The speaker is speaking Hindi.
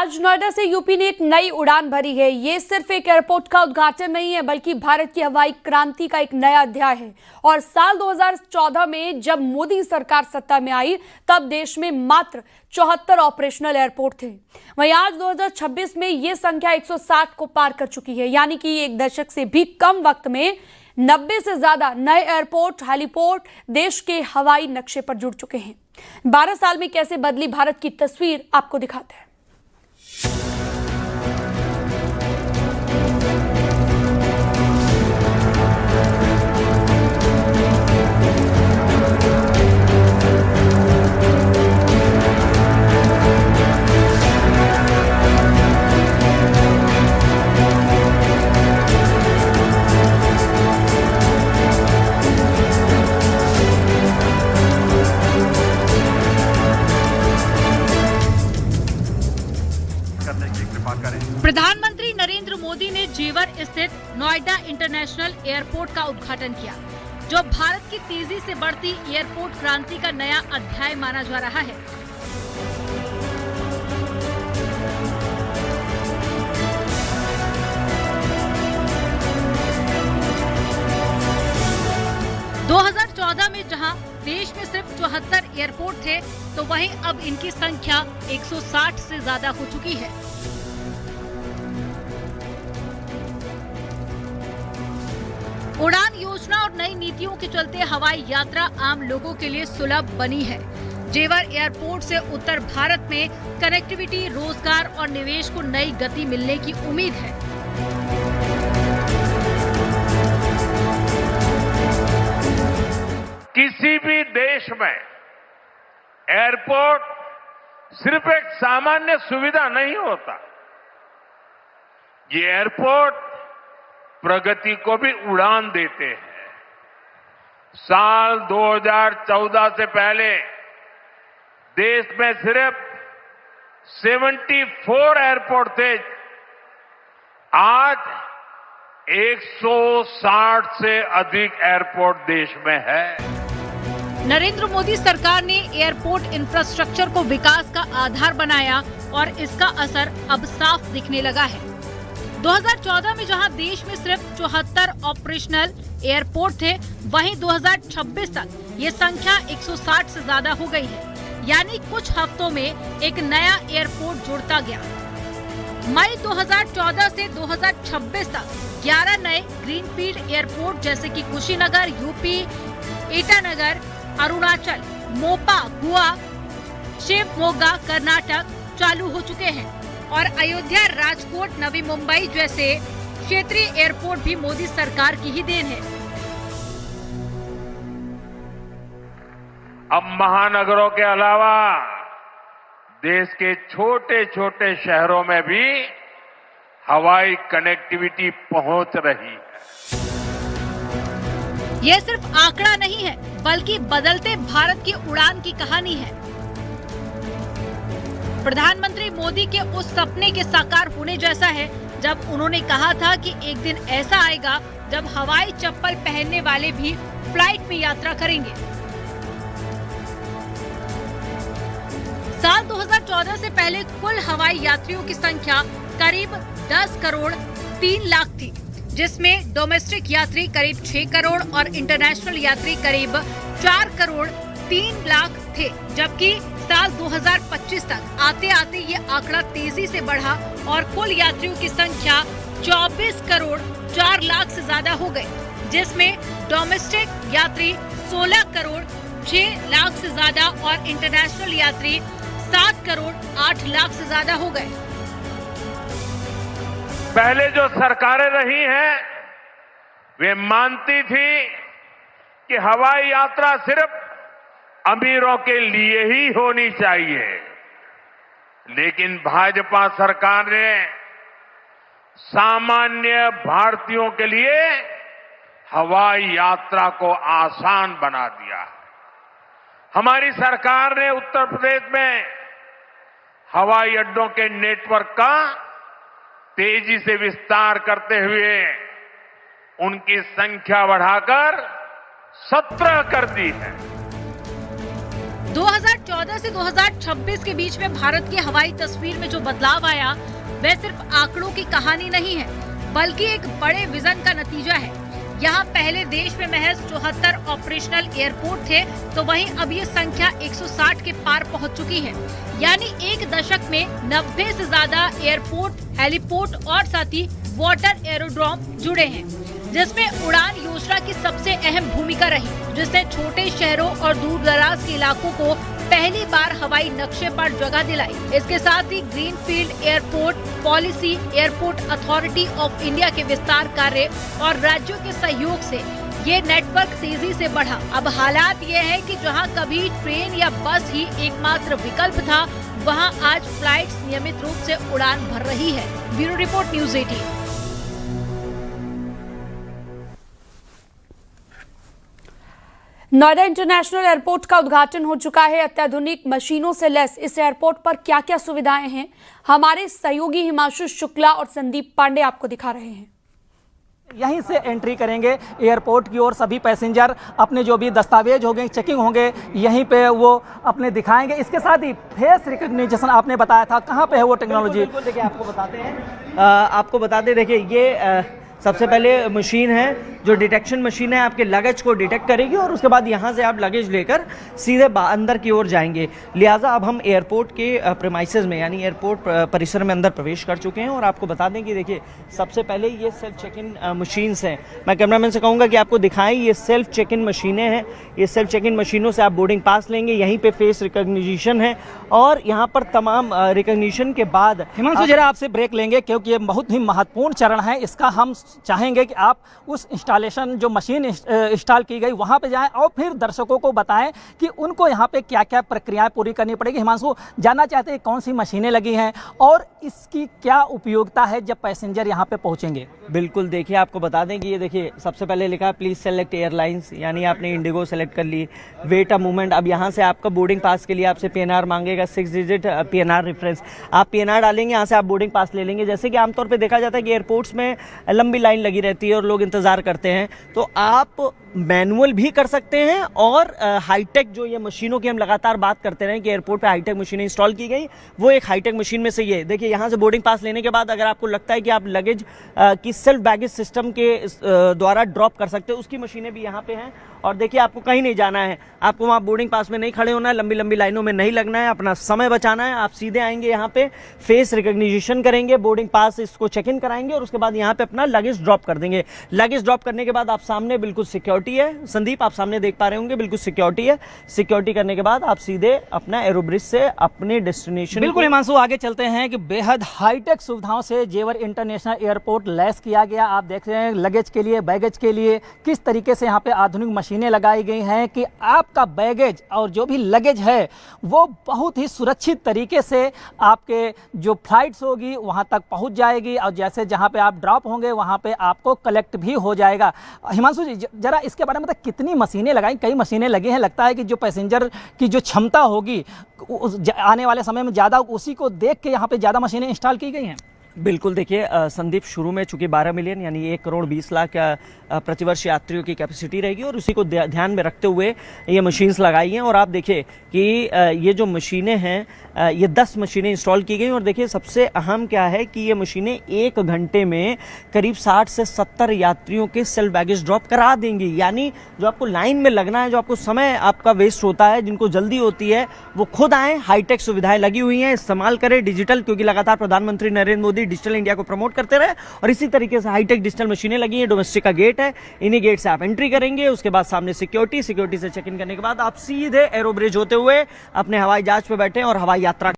आज नोएडा से यूपी ने एक नई उड़ान भरी है। ये सिर्फ एक एयरपोर्ट का उद्घाटन नहीं है, बल्कि भारत की हवाई क्रांति का एक नया अध्याय है। और साल 2014 में जब मोदी सरकार सत्ता में आई, तब देश में मात्र 74 ऑपरेशनल एयरपोर्ट थे। वहीं आज 2026 में ये संख्या 160 को पार कर चुकी है। यानी कि एक दशक से भी कम वक्त में 90 से ज्यादा नए एयरपोर्ट, हेलीपोर्ट देश के हवाई नक्शे पर जुड़ चुके हैं। 12 साल में कैसे बदली भारत की तस्वीर, आपको दिखाते हैं। प्रधानमंत्री नरेंद्र मोदी ने जेवर स्थित नोएडा इंटरनेशनल एयरपोर्ट का उद्घाटन किया, जो भारत की तेजी से बढ़ती एयरपोर्ट क्रांति का नया अध्याय माना जा रहा है। – 2014 में जहां देश में सिर्फ 74 एयरपोर्ट थे, तो वहीं अब इनकी संख्या 160 से ज्यादा हो चुकी है। उड़ान योजना और नई नीतियों के चलते हवाई यात्रा आम लोगों के लिए सुलभ बनी है। जेवर एयरपोर्ट से उत्तर भारत में कनेक्टिविटी, रोजगार और निवेश को नई गति मिलने की उम्मीद है। किसी भी देश में एयरपोर्ट सिर्फ एक सामान्य सुविधा नहीं होता। ये एयरपोर्ट प्रगति को भी उड़ान देते हैं। साल 2014 से पहले देश में सिर्फ 74 एयरपोर्ट थे। आज 160 से अधिक एयरपोर्ट देश में है। नरेंद्र मोदी सरकार ने एयरपोर्ट इंफ्रास्ट्रक्चर को विकास का आधार बनाया और इसका असर अब साफ दिखने लगा है। 2014 में जहां देश में सिर्फ 74 ऑपरेशनल एयरपोर्ट थे, वहीं 2026 तक ये संख्या 160 से ज्यादा हो गई है। यानी कुछ हफ्तों में एक नया एयरपोर्ट जुड़ता गया। मई 2014 से 2026 तक 11 नए ग्रीनफील्ड एयरपोर्ट जैसे कि कुशीनगर यूपी, ईटानगर अरुणाचल, मोपा गोवा, शिवमोगा कर्नाटक चालू हो चुके हैं। और अयोध्या, राजकोट, नवी मुंबई जैसे क्षेत्रीय एयरपोर्ट भी मोदी सरकार की ही देन है। अब महानगरों के अलावा देश के छोटे छोटे शहरों में भी हवाई कनेक्टिविटी पहुंच रही है। यह सिर्फ आंकड़ा नहीं है, बल्कि बदलते भारत की उड़ान की कहानी है। प्रधानमंत्री मोदी के उस सपने के साकार होने जैसा है, जब उन्होंने कहा था कि एक दिन ऐसा आएगा जब हवाई चप्पल पहनने वाले भी फ्लाइट में यात्रा करेंगे। साल 2014 से पहले कुल हवाई यात्रियों की संख्या करीब 10 करोड़ 3 लाख थी, जिसमें डोमेस्टिक यात्री करीब 6 करोड़ और इंटरनेशनल यात्री करीब 4 करोड़ 3 लाख थे। जबकि साल 2025 तक आते आते ये आंकड़ा तेजी से बढ़ा और कुल यात्रियों की संख्या 24 करोड़ 4 लाख से ज्यादा हो गई, जिसमें डोमेस्टिक यात्री 16 करोड़ 6 लाख से ज्यादा और इंटरनेशनल यात्री 7 करोड़ 8 लाख से ज्यादा हो गए। पहले जो सरकारें रही हैं, वे मानती थी कि हवाई यात्रा सिर्फ अमीरों के लिए ही होनी चाहिए। लेकिन भाजपा सरकार ने सामान्य भारतीयों के लिए हवाई यात्रा को आसान बना दिया। हमारी सरकार ने उत्तर प्रदेश में हवाई अड्डों के नेटवर्क का तेजी से विस्तार करते हुए उनकी संख्या बढ़ाकर 17 कर दी है। 2014 से 2026 के बीच में भारत की हवाई तस्वीर में जो बदलाव आया वह सिर्फ आंकड़ों की कहानी नहीं है, बल्कि एक बड़े विजन का नतीजा है। यहाँ पहले देश में महज 74 ऑपरेशनल एयरपोर्ट थे, तो वहीं अब ये संख्या 160 के पार पहुँच चुकी है। यानी एक दशक में 90 से ज्यादा एयरपोर्ट, हेलीपोर्ट और साथ ही वाटर एरोड्रोम जुड़े हैं, जिसमें उड़ान योजना की सबसे अहम भूमिका रही, जिसने छोटे शहरों और दूर दराज के इलाकों को पहली बार हवाई नक्शे पर जगह दिलाई। इसके साथ ही greenfield airport policy, airport authority of India के विस्तार कार्य और राज्यों के सहयोग से ये नेटवर्क तेजी से बढ़ा। अब हालात ये है कि जहां कभी ट्रेन या बस ही एकमात्र विकल्प था, वहां आज फ्लाइट्स नियमित रूप से उड़ान भर रही है। Bureau report, news 18। Noida international airport का उद्घाटन हो चुका है। अत्याधुनिक मशीनों से लैस इस एयरपोर्ट पर क्या क्या सुविधाएं हैं, हमारे सहयोगी हिमांशु शुक्ला और संदीप पांडे आपको दिखा रहे हैं। यहीं से एंट्री करेंगे एयरपोर्ट की ओर। सभी पैसेंजर अपने जो भी दस्तावेज होंगे, चेकिंग होंगे, यहीं पे वो अपने दिखाएंगे। इसके साथ ही फेस रिकग्निशन आपने बताया था, कहाँ पे है वो टेक्नोलॉजी? बिल्कुल, देखिए आपको बताते हैं, देखिए ये सबसे पहले मशीन है जो डिटेक्शन मशीन है, आपके लगेज को डिटेक्ट करेगी और उसके बाद यहाँ से आप लगेज लेकर सीधे अंदर की ओर जाएंगे। लिहाजा अब हम एयरपोर्ट के प्रेमाइसेस में यानी एयरपोर्ट परिसर में अंदर प्रवेश कर चुके हैं। और आपको बता दें कि देखिए सबसे पहले ये सेल्फ चेक इन मशीन्स हैं। मैं कैमरामैन से कहूँगा कि आपको दिखाएं, ये सेल्फ चेक इन मशीनें हैं। ये सेल्फ चेक इन मशीनों से आप बोर्डिंग पास लेंगे। यहीं पर फेस रिकग्निशन है और यहाँ पर तमाम रिकग्निशन के बाद हिमांशु जरा आपसे ब्रेक लेंगे, क्योंकि ये बहुत ही महत्वपूर्ण चरण है। इसका हम चाहेंगे कि आप उस इंस्टॉलेशन जो मशीन इंस्टॉल की गई वहां पे जाएं और फिर दर्शकों को बताएं कि उनको यहाँ पे क्या क्या प्रक्रियाएं पूरी करनी पड़ेगी। हिमांशु, जानना चाहते हैं कौन सी मशीनें लगी हैं और इसकी क्या उपयोगिता है जब पैसेंजर यहाँ पे पहुँचेंगे? बिल्कुल, देखिए आपको बता दें कि ये देखिए सबसे पहले लिखा है प्लीज सेलेक्ट एयरलाइंस, यानी आपने इंडिगो सेलेक्ट कर ली। वेट अ मोमेंट, अब यहाँ से आपका बोर्डिंग पास के लिए आपसे पीएनआर मांगेगा, 6 डिजिट पीएनआर रेफरेंस। आप पीएनआर डालेंगे, यहाँ से आप बोर्डिंग पास ले लेंगे। जैसे कि आमतौर पर देखा जाता है कि एयरपोर्ट्स में लंबी लाइन लगी रहती है और लोग इंतजार करते हैं, तो आप मैनुअल भी कर सकते हैं और हाईटेक जो ये मशीनों की हम लगातार बात करते रहे कि एयरपोर्ट पे हाईटेक मशीनें इंस्टॉल की गई, वो एक हाईटेक मशीन में से ये देखिए। यहाँ से बोर्डिंग पास लेने के बाद अगर आपको लगता है कि आप लगेज की सेल्फ बैगेज सिस्टम के द्वारा ड्रॉप कर सकते हो, उसकी मशीनें भी यहाँ पे हैं। और देखिए आपको कहीं नहीं जाना है, आपको वहाँ बोर्डिंग पास में नहीं खड़े होना है, लंबी लंबी लाइनों में नहीं लगना है, अपना समय बचाना है। आप सीधे आएंगे यहाँ पे, फेस रिकग्निशन करेंगे, बोर्डिंग पास इसको चेक इन कराएंगे और उसके बाद यहाँ पे अपना लगेज ड्रॉप कर देंगे। लगेज ड्रॉप करने के बाद आप सामने बिल्कुल सिक्योरिटी है, संदीप आप सामने देख पा रहे होंगे, बिल्कुल सिक्योरिटी है। सिक्योरिटी करने के बाद आप सीधे अपना एरोब्रिज से अपने डेस्टिनेशन। बिल्कुल हिमांशु, आगे चलते हैं कि बेहद हाईटेक सुविधाओं से जेवर इंटरनेशनल एयरपोर्ट लैस किया गया। आप देख रहे हैं लगेज के लिए, बैगेज के लिए किस तरीके से यहाँ पे आधुनिक मशीनें लगाई गई हैं कि आपका बैगेज और जो भी लगेज है वो बहुत ही सुरक्षित तरीके से आपके जो फ्लाइट्स होगी वहाँ तक पहुँच जाएगी और जैसे जहाँ पे आप ड्रॉप होंगे वहाँ पे आपको कलेक्ट भी हो जाएगा। हिमांशु जी जरा इसके बारे में बताइए, कितनी मशीनें लगाई? कई मशीनें लगी हैं, लगता है कि जो पैसेंजर की जो क्षमता होगी आने वाले समय में ज़्यादा, उसी को देख के यहाँ पे ज़्यादा मशीनें इंस्टॉल की गई हैं। बिल्कुल, देखिए संदीप, शुरू में चूंकि 12 मिलियन यानी 1 करोड़ 20 लाख प्रतिवर्ष यात्रियों की कैपेसिटी रहेगी और उसी को ध्यान में रखते हुए ये मशीन्स लगाई हैं। और आप देखिए कि ये जो मशीनें हैं, ये 10 मशीनें इंस्टॉल की गई। और देखिए सबसे अहम क्या है कि ये मशीनें 1 घंटे में करीब 60 से 70 यात्रियों के सेल्फ बैगेज ड्रॉप करा देंगी। यानी जो आपको लाइन में लगना है, जो आपको समय आपका वेस्ट होता है, जिनको जल्दी होती है, वो खुद आए। हाईटेक सुविधाएं लगी हुई हैं, इस्तेमाल करें डिजिटल, क्योंकि लगातार प्रधानमंत्री नरेंद्र मोदी डिजिटल इंडिया को प्रमोट करते रहे। और इसी तरीके से हाईटेक डिजिटल मशीनें लगी हैं। डोमेस्टिक का गेट है, इन्हीं गेट से आप एंट्री करेंगे, उसके बाद सामने सिक्योरिटी से चेक इन करने के बाद आप सीधे एरोब्रिज होते हुए अपने हवाई जहाज पे बैठे और हवाई यात्रा